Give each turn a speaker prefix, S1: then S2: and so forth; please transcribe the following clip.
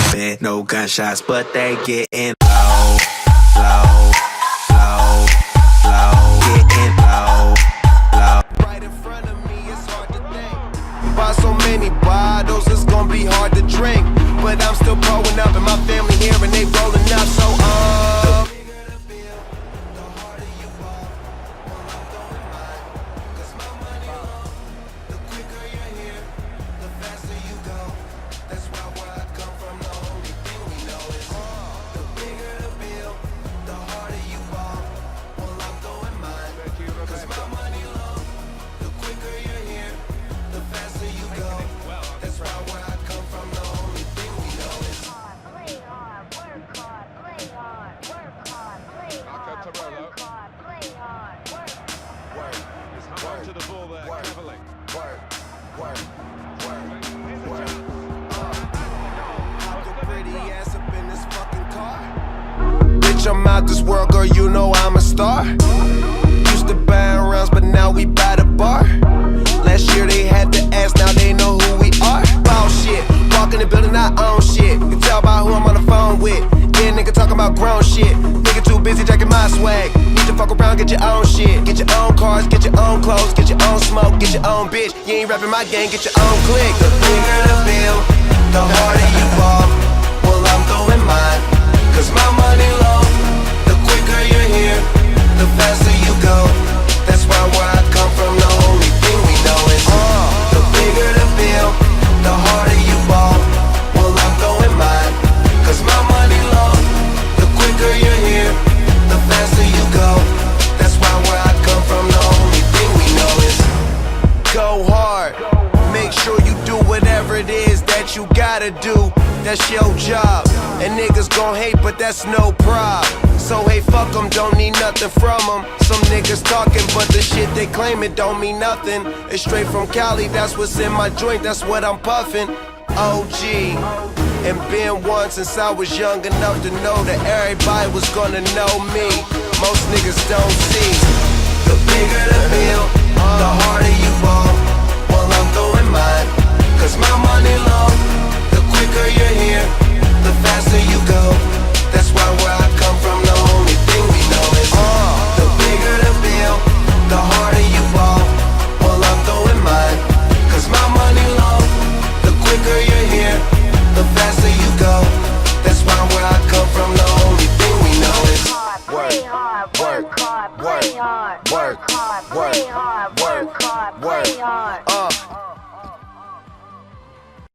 S1: poppin', no gunshots, but they getting low, low, low, low, getting low, low.
S2: Right in front of me, it's hard to think. Buy so many bottles, it's gonna be hard to drink. But I'm still growing up, and my family here, and they rolling up, so the bigger the bill, the harder you fall. Well, I'm going mine, 'cause my money long. The quicker you're here, the faster you go. That's why where I come from, the only thing we know is the bigger the bill, the harder you fall. Well, I'm going mine, 'cause my money long. The quicker you're here, the faster you go. That's why where I come from, the only thing we know is
S3: Play hard, work hard, play hard, work hard, play hard, work hard, play hard, work.
S2: work,
S4: He's hung on to the ball there,
S2: Work.
S4: cleverly.
S2: work, work, work,
S4: Here's a
S2: work.
S4: chance.
S2: Look a pretty ass up in this fucking car. Bitch, I'm out this world, girl, you know I'm a star. Used to buying rounds, but now we by the bar. Last year they had to ask, now they know who we are. Ball shit, walk in the building, I own shit. You can tell by who I'm on the phone with. Yeah, nigga talking about grown shit. Nigga too busy jacking my swag. Need to fuck around, get your own shit. Get your own cars, get your own clothes, get your own smoke, get your own bitch. You ain't rapping my gang, get your own clique. The bigger the bill, the harder you fall. Well, I'm throwing mine, 'cause my money low. The quicker you're here, the faster you go. That's why where I come from, the only thing we know is the bigger the bill, the harder you fall. Well, I'm throwing mine, 'cause my money low. The quicker you're here, the faster you go. That's why where I come from, the only thing we know is go hard. Make sure you do whatever it is that you gotta do. That's your job. And niggas gon' hate, but that's no prob. So hey, fuck 'em, don't need nothing from 'em. Some niggas talking, but the shit they claim it don't mean nothing. It's straight from Cali, that's what's in my joint, that's what I'm puffin'. OG. And been one since I was young enough to know that everybody was gonna know me. Most niggas don't see. The bigger the bill, the harder you fall. Well, I'm throwing mine, 'cause my money long. The quicker you're here, the faster you go. That's why where I come from, the only thing we know is the bigger the bill, the harder you fall. Well, I'm throwing mine, 'cause my money long. The quicker you're here, the faster you go. That's why where I come from, the only thing we know is
S3: Play hard, work hard, play hard, work hard, play hard, work hard, play hard.